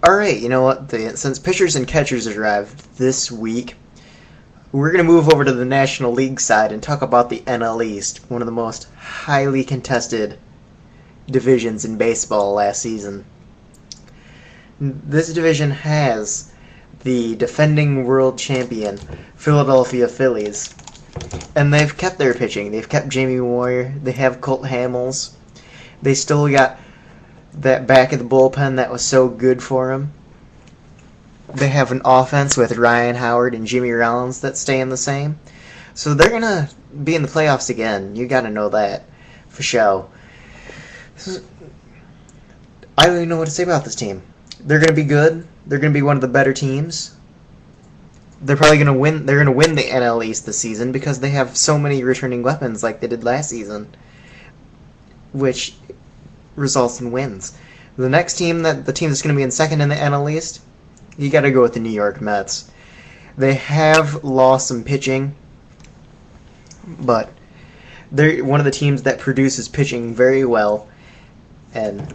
Alright, you know what? Since pitchers and catchers arrived this week, we're going to move over to the National League side and talk about the NL East, one of the most highly contested divisions in baseball last season. This division has the defending world champion, Philadelphia Phillies, and they've kept their pitching. They've kept Jamie Moyer, they have Colt Hamels, they still got that back of the bullpen that was so good for him. They have an offense with Ryan Howard and Jimmy Rollins that's staying the same. So they're going to be in the playoffs again. You got to know that for sure. I don't even know what to say about this team. They're going to be good. They're going to be one of the better teams. They're probably going to win. They're going to win the NL East this season because they have so many returning weapons like they did last season, which results in wins. The next team, the team that's going to be in second in the NL East, you got to go with the New York Mets. They have lost some pitching, but they're one of the teams that produces pitching very well, and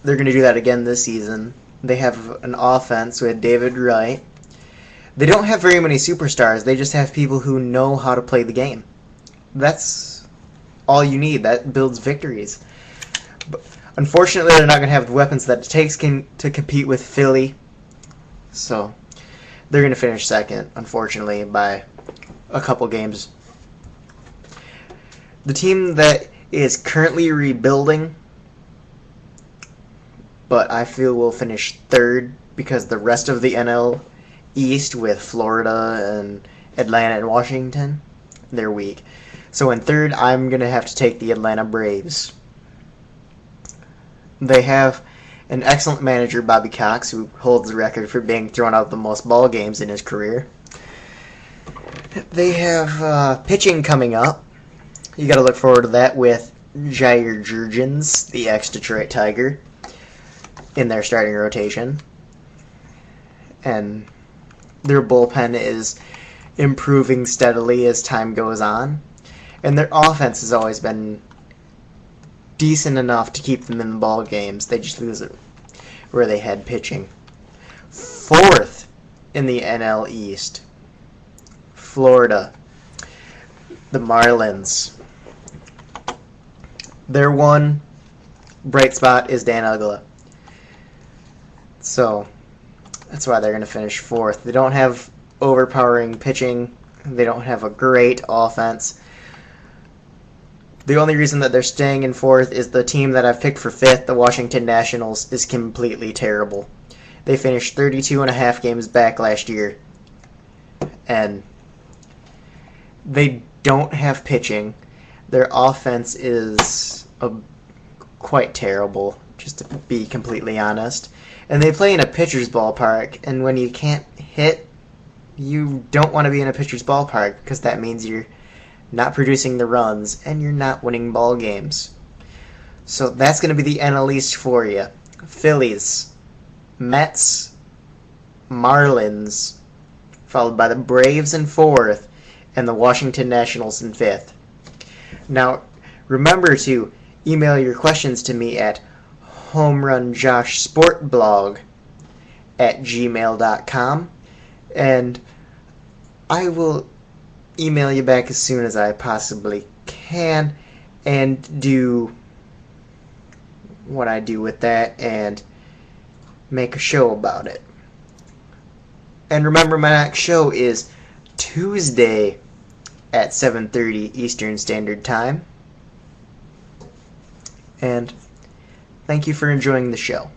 they're going to do that again this season. They have an offense with David Wright. They don't have very many superstars. They just have people who know how to play the game. That's all you need. That builds victories. But unfortunately, they're not going to have the weapons that it takes to compete with Philly. So they're going to finish second, unfortunately, by a couple games. The team that is currently rebuilding, but I feel will finish third because the rest of the NL East with Florida and Atlanta and Washington, they're weak. So in third, I'm going to have to take the Atlanta Braves. They have an excellent manager, Bobby Cox, who holds the record for being thrown out the most ball games in his career. They have pitching coming up. You got to look forward to that with Jair Jurgens, the ex-Detroit Tiger, in their starting rotation. And their bullpen is improving steadily as time goes on. And their offense has always been decent enough to keep them in the ball games. They just lose it where they had pitching. Fourth in the NL East, Florida, the Marlins. Their one bright spot is Dan Uggla. So that's why they're going to finish fourth. They don't have overpowering pitching. They don't have a great offense. The only reason that they're staying in fourth is the team that I've picked for fifth, the Washington Nationals, is completely terrible. They finished 32.5 games back last year. And they don't have pitching. Their offense is quite terrible, just to be completely honest. And they play in a pitcher's ballpark, and when you can't hit, you don't want to be in a pitcher's ballpark because that means you're not producing the runs, and you're not winning ball games. So that's going to be the NL East for you. Phillies, Mets, Marlins, followed by the Braves in fourth, and the Washington Nationals in fifth. Now, remember to email your questions to me at homerunjoshsportblog@gmail.com, and I will email you back as soon as I possibly can and do what I do with that and make a show about it. And remember, my next show is Tuesday at 7:30 Eastern Standard Time. And thank you for enjoying the show.